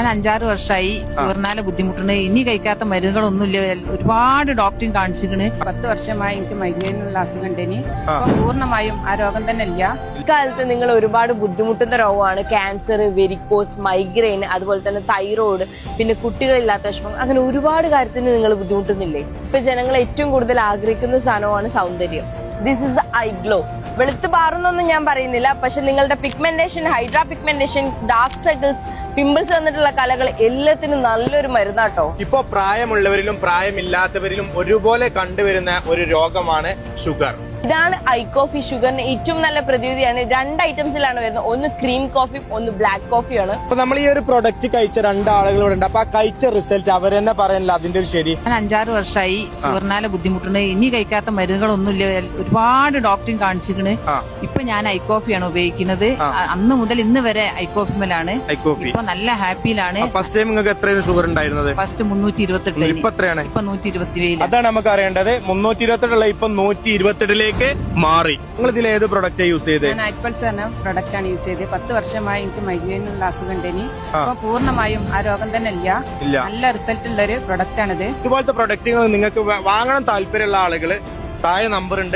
ഞാൻ 5-6 വർഷമായി ഷുഗറിനാലെ ബുദ്ധിമുട്ടുണ്ട്. ഇനി കഴിക്കാത്ത മരുന്നുകളൊന്നുമില്ല. ഒരുപാട് ഡോക്ടറെയും കാണിച്ചിരിക്കണ്. 10 വർഷമായി എനിക്ക് മൈഗ്രെയിനുള്ള അസുഖം ഉണ്ടെനി. അപ്പൊ പൂർണ്ണമായും ആ രോഗം തന്നെ ഇല്ല. ഇക്കാലത്ത് നിങ്ങൾ ഒരുപാട് ബുദ്ധിമുട്ടുന്ന രോഗമാണ് ക്യാൻസർ, വെരിക്കോസ്, മൈഗ്രെയിൻ, അതുപോലെ തന്നെ തൈറോയ്ഡ്, പിന്നെ കുട്ടികളില്ലാത്ത വിഷമം, അങ്ങനെ ഒരുപാട് കാര്യത്തിന് നിങ്ങൾ ബുദ്ധിമുട്ടുന്നില്ലേ? ഇപ്പൊ ജനങ്ങൾ ഏറ്റവും കൂടുതൽ ആഗ്രഹിക്കുന്ന സാധനമാണ് സൗന്ദര്യം. This is the I glow. വെളുത്ത് പാറുന്നൊന്നും ഞാൻ പറയുന്നില്ല, പക്ഷെ നിങ്ങളുടെ pigmentation, hydra pigmentation, dark circles, pimples വന്നിട്ടുള്ള കലകൾ എല്ലാത്തിനും നല്ലൊരു മരുന്നാട്ടോ. ഇപ്പൊ പ്രായമുള്ളവരിലും പ്രായമില്ലാത്തവരിലും ഒരുപോലെ കണ്ടുവരുന്ന ഒരു രോഗമാണ് ഷുഗർ. ഇതാണ് ഐ കോഫി. ഷുഗറിന് ഏറ്റവും നല്ല പ്രതിവിധിയാണ്. 2 ഐറ്റംസിലാണ് വരുന്നത്. ഒന്ന് ക്രീം കോഫിയും ഒന്ന് ബ്ലാക്ക് കോഫിയാണ്. അപ്പൊ നമ്മൾ ഈ ഒരു പ്രൊഡക്റ്റ് കഴിച്ച 2 ആളുകളോട് ഉണ്ട്. അപ്പൊ ആ കഴിച്ച റിസൾട്ട് അവർ തന്നെ പറയാനില്ല അതിന്റെ ഒരു ശരി. ഞാൻ 5-6 വർഷമായി ഷുഗറിനാലെ ബുദ്ധിമുട്ടുണ്ട്. ഇനി കഴിക്കാത്ത മരുന്നുകളൊന്നുമില്ല. ഒരുപാട് ഡോക്ടറെയും കാണിച്ചിരിക്കണ്. ഇപ്പൊ ഞാൻ ഐ കോഫിയാണ് ഉപയോഗിക്കുന്നത്. അന്ന് മുതൽ ഇന്ന് വരെ ഐ കോഫിമലാണ്. ഇപ്പൊ നല്ല ഹാപ്പിയിലാണ്. ഫസ്റ്റ് ടൈം നിങ്ങൾക്ക് എത്രയാണ് ഷുഗർ ഉണ്ടായിരുന്നത്? ഫസ്റ്റ് 328. ഇപ്പൊ എത്രയാണ്? ഇപ്പൊ 127. അതാണ് നമുക്ക് അറിയേണ്ടത്. 328 ഇപ്പൊ 128 മാറി. നിങ്ങൾ ഇതിൽ ഏത് പ്രൊഡക്റ്റ് യൂസ് ചെയ്തത്? ഞാൻ ആപ്പിൾസ് എന്ന പ്രൊഡക്റ്റ് ആണ് യൂസ് ചെയ്തത്. 10 വർഷമായി എനിക്ക് മൈഗ്രെയിനുള്ള അസുഖം ഉണ്ടെനി. അപ്പൊ പൂർണ്ണമായും ആ രോഗം തന്നെ ഇല്ല. നല്ല റിസൾട്ട് ഉള്ള ഒരു പ്രൊഡക്റ്റ് ആണിത്. ഇതുപോലത്തെ പ്രൊഡക്റ്റുകൾ നിങ്ങൾക്ക് വാങ്ങണം താല്പര്യമുള്ള ആളുകൾ താഴെ നമ്പർ ഉണ്ട്.